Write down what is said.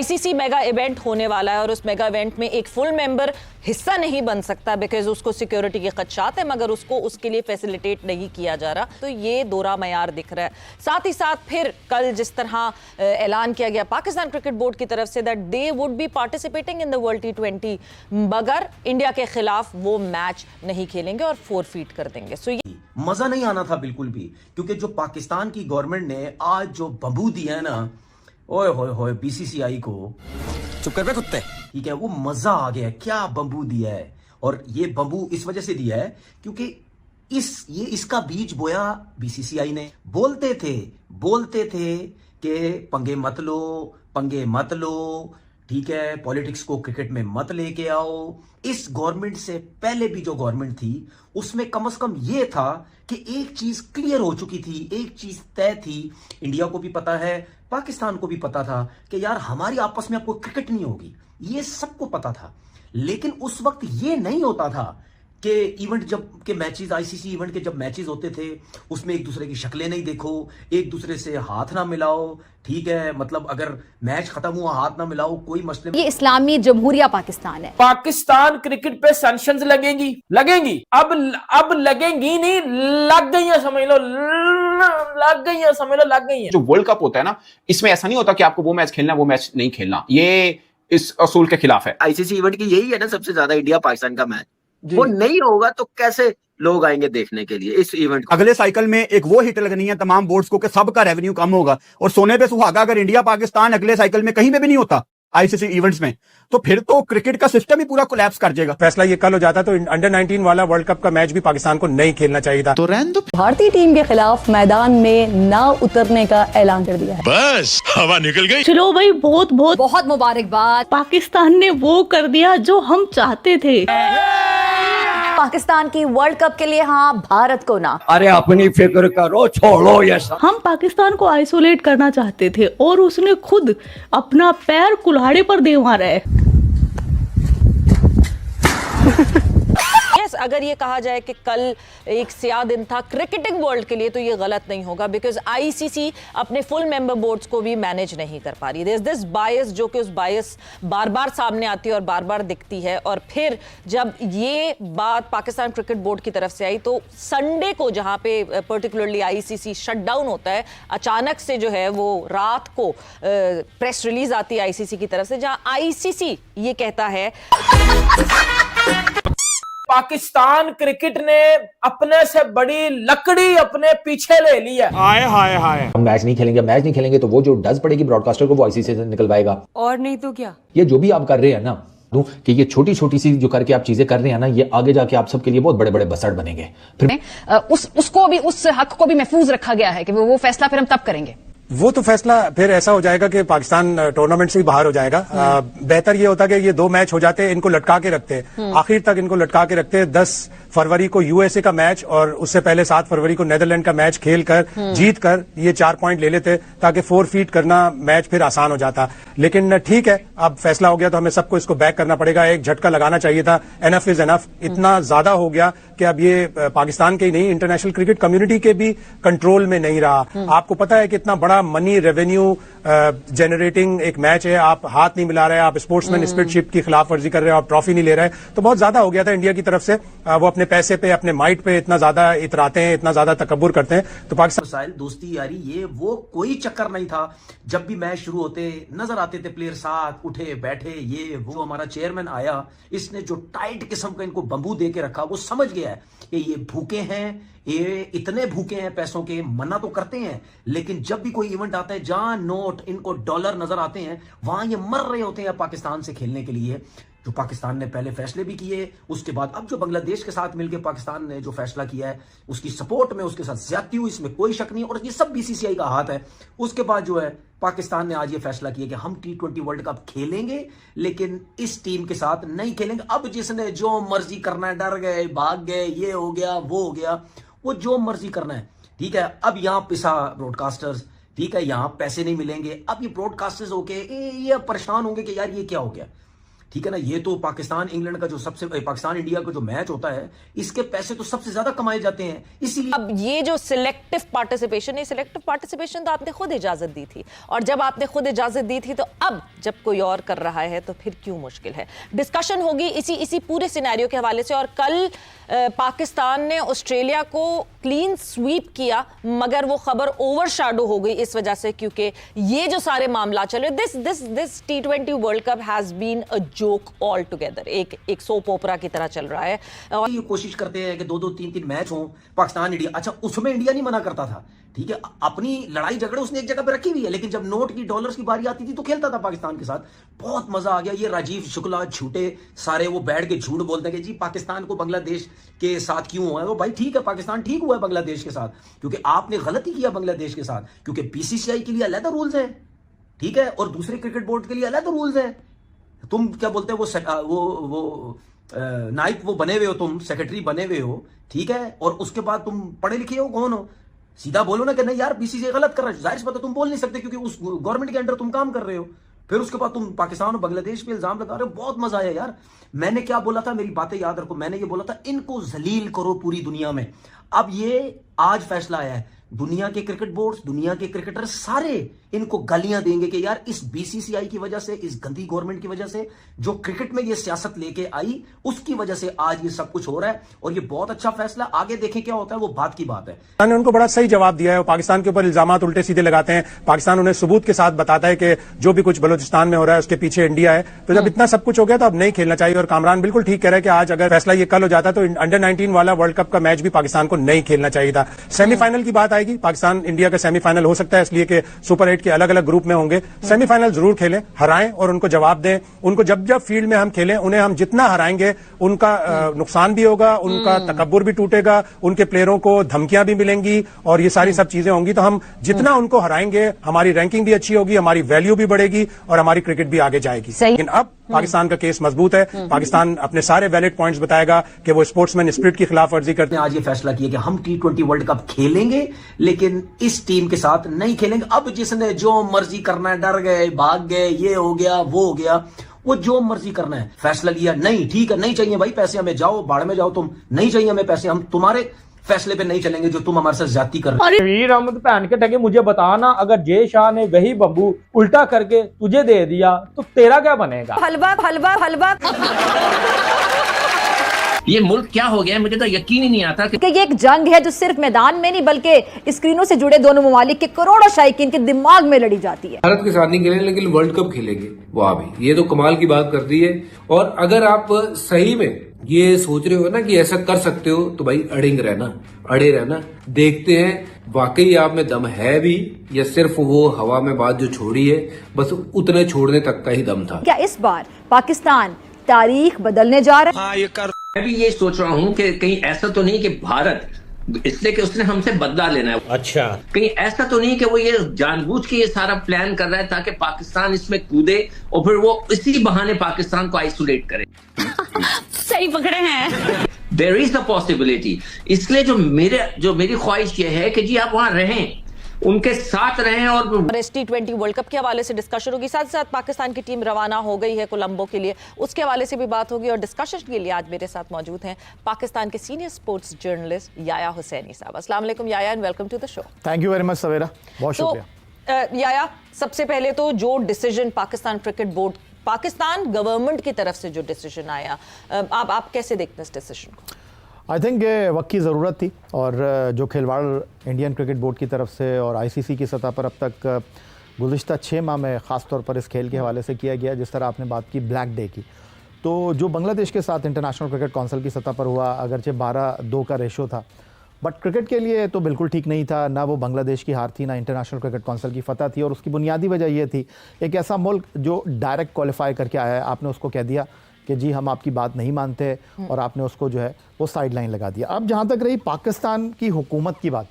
ICC mega event होने वाला है और उस मेगा इवेंट में एक फुल मेंबर हिस्सा नहीं बन सकता बिकॉज उसको सिक्योरिटी के खदशात है, मगर उसको उसके लिए फैसिलिटेट नहीं किया जा रहा। तो ये दोहरा मयार दिख रहा है। साथ ही साथ फिर कल जिस तरह ऐलान किया गया पाकिस्तान क्रिकेट बोर्ड की तरफ say that they would be participating in the world T20 मगर इंडिया के खिलाफ वो मैच नहीं खेलेंगे और फोरफीट कर देंगे। सो ये मजा नहीं आना था बिल्कुल भी, क्योंकि जो पाकिस्तान की गवर्नमेंट ने आज जो बंबू दिया है ना, ओए होए होए बीसीसीआई को, चुप कर बे कुत्ते, ठीक है, वो मजा आ गया। क्या बंबू दिया है, और ये बंबू इस वजह से दिया है क्योंकि इसका बीज बोया बीसीसीआई ने। बोलते थे कि पंगे मत लो, ठीक है, पॉलिटिक्स को क्रिकेट में मत लेके आओ। इस गवर्नमेंट से पहले भी जो गवर्नमेंट थी उसमें कम से कम ये था कि एक चीज क्लियर हो चुकी थी, एक चीज तय थी, इंडिया को भी पता है, पाकिस्तान को भी पता था कि यार हमारी आपस में अब कोई क्रिकेट नहीं होगी, ये सबको पता था। लेकिन उस वक्त ये नहीं होता था कि इवेंट जब के मैचेस, आईसीसी इवेंट के जब मैचेस होते थे उसमें एक दूसरे की शक्लें नहीं देखो, एक दूसरे से हाथ ना मिलाओ, ठीक है, मतलब अगर मैच खत्म हुआ हाथ ना मिलाओ, कोई मसले। ये इस्लामी जमहूरिया पाकिस्तान है। पाकिस्तान क्रिकेट पे सैंक्शंस लगेंगी, अब लगेंगी नहीं, लग गई है, समझ लो, लग गई है। जो वर्ल्ड कप होता है ना, इसमें ऐसा नहीं होता कि आपको वो मैच खेलना वो मैच नहीं खेलना, ये इस असूल के खिलाफ है। आईसीसी इवेंट की यही है ना सबसे ज्यादा इंडिया पाकिस्तान का मैच, वो नहीं होगा तो कैसे लोग आएंगे देखने के लिए इस इवेंट को। अगले साइकिल में एक वो हिट लगनी है तमाम बोर्ड्स को कि सबका रेवेन्यू कम होगा, और सोने पे सुहागा अगर इंडिया पाकिस्तान अगले साइकिल में कहीं पे भी नहीं होता आईसीसी इवेंट्स में, तो फिर तो क्रिकेट का सिस्टम ही पूरा कोलैप्स कर जाएगा। फैसला ये कल हो जाता तो अंडर 19 वाला वर्ल्ड कप का मैच भी पाकिस्तान को नहीं खेलना चाहिए था। तो रहने दो। भारतीय टीम के खिलाफ मैदान में ना उतरने का ऐलान कर दिया है। बस हवा निकल गई। चलो भाई, बहुत मुबारकबाद। पाकिस्तान ने वो कर दिया जो हम चाहते थे। पाकिस्तान की वर्ल्ड कप के लिए हाँ, भारत को ना। अरे अपनी फिक्र करो, छोड़ो ये सब। हम पाकिस्तान को आइसोलेट करना चाहते थे और उसने खुद अपना पैर कुल्हाड़े पर दे मारा है। अगर ये कहा जाए कि कल एक स्याह दिन था क्रिकेटिंग वर्ल्ड के लिए तो ये गलत नहीं होगा बिकॉज आईसीसी अपने फुल मेंबर बोर्ड्स को भी मैनेज नहीं कर पा रही। देयर इज दिस बायस जो कि उस बायस बार बार सामने आती है और बार बार दिखती है। और फिर जब ये बात पाकिस्तान क्रिकेट बोर्ड की तरफ से आई तो संडे को, जहां पे पर्टिकुलरली आईसीसी शट डाउन होता है, अचानक से जो है वो रात को प्रेस रिलीज आती है आईसीसी की तरफ से, जहां आईसीसी ये कहता है पाकिस्तान क्रिकेट ने अपने से बड़ी लकड़ी अपने पीछे ले ली है। हाय हम मैच नहीं खेलेंगे तो वो जो डज पड़ेगी ब्रॉडकास्टर को वो आईसीसी से निकलवाएगा। और नहीं तो क्या, ये जो भी आप कर रहे हैं ना, कि ये छोटी छोटी सी जो करके आप चीजें कर रहे हैं ना, ये आगे जाके आप सबके लिए बहुत बड़े बड़े बसड़ बनेंगे। फिर उसको भी, उस हक को भी महफूज रखा गया है कि वो फैसला फिर हम तब करेंगे। वो तो फैसला फिर ऐसा हो जाएगा कि पाकिस्तान टूर्नामेंट से ही बाहर हो जाएगा। बेहतर ये होता कि ये 2 मैच हो जाते, इनको लटका के रखते, आखिर तक इनको लटका के रखते। 10 फरवरी को यूएसए का मैच और उससे पहले 7 फरवरी को नेदरलैंड का मैच खेलकर जीत कर ये 4 पॉइंट ले लेते, ताकि 4 फीट करना मैच फिर आसान हो जाता। लेकिन ठीक है, अब फैसला हो गया तो हमें सबको इसको बैक करना पड़ेगा। एक झटका लगाना चाहिए था, एनफ इज एनफ। इतना ज्यादा हो गया कि अब ये पाकिस्तान के ही नहीं, इंटरनेशनल क्रिकेट कम्युनिटी के भी कंट्रोल में नहीं रहा। आपको पता है कि इतना बड़ा मनी रेवेन्यू जनरेटिंग एक मैच है, आप हाथ नहीं मिला रहे, आप स्पोर्ट्समैन स्पिरिटशिप की खिलाफ वर्जी कर रहे हो, आप ट्रॉफी नहीं ले रहे, तो बहुत ज्यादा हो गया था इंडिया की तरफ से। वो अपने पैसे पे, अपने माइट पे इतना ज्यादा इतराते हैं, इतना ज्यादा तकब्बुर करते हैं। तो पाकिस्तान दोस्ती यारी ये वो कोई चक्कर नहीं था। जब भी मैच शुरू होते नजर आते थे प्लेयर साथ उठे बैठे, ये वो। हमारा चेयरमैन आया, इसने जो टाइट किस्म का इनको बंबू दे के रखा, वो समझ गया है कि ये भूखे हैं, ये इतने भूखे हैं पैसों के, मना तो करते हैं, लेकिन जब भी कोई इवेंट आता है जहां नोट इनको डॉलर नजर आते हैं, वहां ये मर रहे होते हैं पाकिस्तान से खेलने के लिए। जो पाकिस्तान ने पहले फैसले भी किए, उसके बाद अब जो बांग्लादेश के साथ मिलकर पाकिस्तान ने जो फैसला किया है, उसकी सपोर्ट में उसके साथ ज्यादती हुई, इसमें कोई शक नहीं, और ये सब बीसीसीआई का हाथ है। उसके बाद जो है पाकिस्तान ने आज ये फैसला किया कि हम T20 वर्ल्ड कप खेलेंगे, लेकिन इस टीम के साथ नहीं खेलेंगे। अब जिसने जो मर्जी करना है, डर गए, भाग गए, ये हो गया, वो हो गया, वो जो मर्जी करना है, ठीक है। अब यहाँ पिसा ब्रॉडकास्टर्स, ठीक है, यहाँ पैसे नहीं मिलेंगे। अब ये ब्रॉडकास्टर्स होके ये परेशान होंगे कि यार ये क्या हो गया, ठीक है ना। ये तो पाकिस्तान इंग्लैंड का जो पाकिस्तान इंडिया का जो मैच होता है, इसके पैसे तो सबसे ज्यादा कमाए जाते हैं, इसीलिए। अब ये जो सिलेक्टिव पार्टिसिपेशन तो आपने खुद इजाजत दी थी, और जब आपने खुद इजाजत दी थी तो अब जब कोई और कर रहा है तो फिर क्यों मुश्किल है। डिस्कशन होगी इसी पूरे सिनेरियो के हवाले से। और कल पाकिस्तान ने ऑस्ट्रेलिया को क्लीन स्वीप किया, मगर वो खबर ओवरशैडो हो गई इस वजह से, क्योंकि ये जो सारे मामला चल रहे, this T20 world cup has been a joke all together, एक सोप ओपरा की तरह चल रहा है। और ये कोशिश करते हैं कि 2-2, 3-3 मैच हो पाकिस्तान इंडिया। अच्छा, उसमें इंडिया नहीं मना करता था, ठीक है, अपनी लड़ाई झगड़े उसने एक जगह पे रखी हुई है, लेकिन जब नोट की डॉलर्स की बारी आती थी तो खेलता था पाकिस्तान के साथ। बहुत मजा आ गया। ये राजीव शुक्ला झूठे सारे वो बैठ के झूठ बोलते हैं कि जी पाकिस्तान को बांग्लादेश के साथ क्यों हुआ है। वो भाई ठीक है, पाकिस्तान ठीक हुआ है बांग्लादेश के साथ, क्योंकि आपने गलती किया बांग्लादेश के साथ, क्योंकि बीसीसीआई के लिए अलग रूल्स है, ठीक है, और दूसरे क्रिकेट बोर्ड के लिए अलग रूल्स है। तुम क्या बोलते हैं वो नाइब वो बने हुए हो, तुम सेक्रेटरी बने हुए हो, ठीक है, और उसके बाद तुम पढ़े लिखे हो, कौन हो, सीधा बोलो ना कि नहीं यार बीसीसीआई गलत कर रहा है। जाहिर सी बात है तुम बोल नहीं सकते, क्योंकि उस गवर्नमेंट के अंडर तुम काम कर रहे हो। फिर उसके बाद तुम पाकिस्तान और बांग्लादेश पे इल्जाम लगा रहे हो। बहुत मजा आया यार। मैंने क्या बोला था, मेरी बातें याद रखो, मैंने ये बोला था इनको जलील करो पूरी दुनिया में। अब ये आज फैसला आया है, दुनिया के क्रिकेट बोर्ड्स, दुनिया के क्रिकेटर सारे इनको गालियां देंगे कि यार इस बीसीसीआई की वजह से, इस गंदी गवर्नमेंट की वजह से जो क्रिकेट में ये सियासत लेके आई, उसकी वजह से आज ये सब कुछ हो रहा है। और ये बहुत अच्छा फैसला, आगे देखें क्या होता है, वो बात की बात है। पाकिस्तान ने उनको बड़ा सही जवाब दिया है। वो पाकिस्तान के ऊपर इल्जाम उल्टे सीधे लगाते हैं। पाकिस्तान उन्हें सबूत के साथ बताता है कि जो भी कुछ बलूचिस्तान में हो रहा है उसके पीछे इंडिया है। तो जब इतना सब कुछ हो गया तो अब नहीं खेलना चाहिए। और कामरान बिल्कुल ठीक कह रहे हैं कि आज अगर फैसला ये कल हो जाता तो अंडर-19 वाला वर्ल्ड कप का मैच भी पाकिस्तान को नहीं खेलना चाहिए था। सेमीफाइनल की बात आएगी, पाकिस्तान इंडिया का सेमीफाइनल हो सकता है, इसलिए कि सुपर 8 के अलग अलग ग्रुप में होंगे। सेमीफाइनल जरूर खेलें, हराएं और उनको जवाब दें। उनको जब जब फील्ड में हम खेलें, उन्हें हम जितना हराएंगे उनका नुकसान भी होगा, उनका तकब्बुर भी टूटेगा, उनके प्लेयरों को धमकियां भी मिलेंगी और ये सारी सब चीजें होंगी। तो हम जितना उनको हराएंगे, हमारी रैंकिंग भी अच्छी होगी, हमारी वैल्यू भी बढ़ेगी और हमारी क्रिकेट भी आगे जाएगी। लेकिन अब पाकिस्तान का केस मजबूत है। पाकिस्तान अपने सारे वैलिड पॉइंट्स बताएगा कि वो स्पोर्ट्समैन स्पिरिट की खिलाफ वर्जी करते हैं। आज ये फैसला किया कि हम T20 वर्ल्ड कप खेलेंगे, लेकिन इस टीम के साथ नहीं खेलेंगे। अब जिसने जो मर्जी करना है, डर गए, भाग गए, ये हो गया, वो हो गया, वो जो मर्जी करना है, फैसला लिया, नहीं ठीक है, नहीं चाहिए भाई पैसे हमें, जाओ बाढ़ में जाओ, तुम नहीं चाहिए हमें पैसे, हम तुम्हारे फैसले पे नहीं चलेंगे जो तुम हमारे साथ ज्यादती कर रहे हो। वीर अहमद भैन के टके, मुझे बताना, अगर जय शाह ने वही बम्बू उल्टा करके तुझे दे दिया तो तेरा क्या बनेगा? हलवा हलवा हलवा। ये मुल्क क्या हो गया है, मुझे तो यकीन ही नहीं आता कि ये एक जंग है जो सिर्फ मैदान में नहीं बल्कि स्क्रीनों से जुड़े दोनों ममालिक के करोड़ों शायकीन के दिमाग में लड़ी जाती है। भारत के साथ नहीं खेलेंगे लेकिन वर्ल्ड कप खेलेंगे, वाह भाई, ये तो कमाल की बात कर दी है। और अगर आप सही में ये सोच रहे हो ना कि ऐसा कर सकते हो तो भाई अड़े रहना, देखते हैं वाकई आप में दम है भी या सिर्फ वो हवा में बात जो छोड़ी है बस उतने छोड़ने तक का ही दम था। क्या इस बार पाकिस्तान तारीख बदलने जा रहा है? मैं भी ये सोच रहा हूँ कि कहीं ऐसा तो नहीं कि भारत इसलिए कि उसने हमसे बदला लेना है, अच्छा कहीं ऐसा तो नहीं कि वो ये जानबूझ के ये सारा प्लान कर रहा है ताकि पाकिस्तान इसमें कूदे और फिर वो इसी बहाने पाकिस्तान को आइसोलेट करे। सही पकड़े हैं। There is a possibility. इसलिए जो मेरी ख्वाहिश ये है कि जी आप वहां रहें, उनके साथ रहें। और इस T20 वर्ल्ड कप के हवाले से डिस्कशन होगी, साथ साथ पाकिस्तान की टीम रवाना हो गई है कोलंबो के लिए, उसके हवाले से भी बात होगी। और डिस्कशन के लिए आज मेरे साथ मौजूद हैं पाकिस्तान के senior sports journalist Yahya Hussaini साहब। अस्सलाम वालेकुम Yahya and welcome to the show. Thank you very much Savera, बहुत शुक्रिया। याया, सबसे पहले तो जो decision Pakistan cricket board, Pakistan government की तरफ से जो डिसीजन आया, आप कैसे देखते हैं इस डिसीजन को? आई थिंक वक्त की ज़रूरत थी और जो खिलवाड़ इंडियन क्रिकेट बोर्ड की तरफ से और आईसीसी की सतह पर अब तक गुज़िश्ता 6 माह में ख़ास तौर पर इस खेल के हवाले से किया गया, जिस तरह आपने बात की ब्लैक डे की, तो जो बांग्लादेश के साथ इंटरनेशनल क्रिकेट काउंसिल की सतह पर हुआ, अगरचे 12-2 का रेशो था, बट क्रिकेट के लिए तो बिल्कुल ठीक नहीं था। ना वो बांग्लादेश की हार थी, ना इंटरनेशनल क्रिकेट काउंसिल की फतह थी। और उसकी बुनियादी वजह ये थी, एक ऐसा मुल्क जो डायरेक्ट क्वालिफाई करके आया है, आपने उसको कह दिया कि जी हम आपकी बात नहीं मानते और आपने उसको जो है वो साइड लाइन लगा दिया। अब जहाँ तक रही पाकिस्तान की हुकूमत की बात,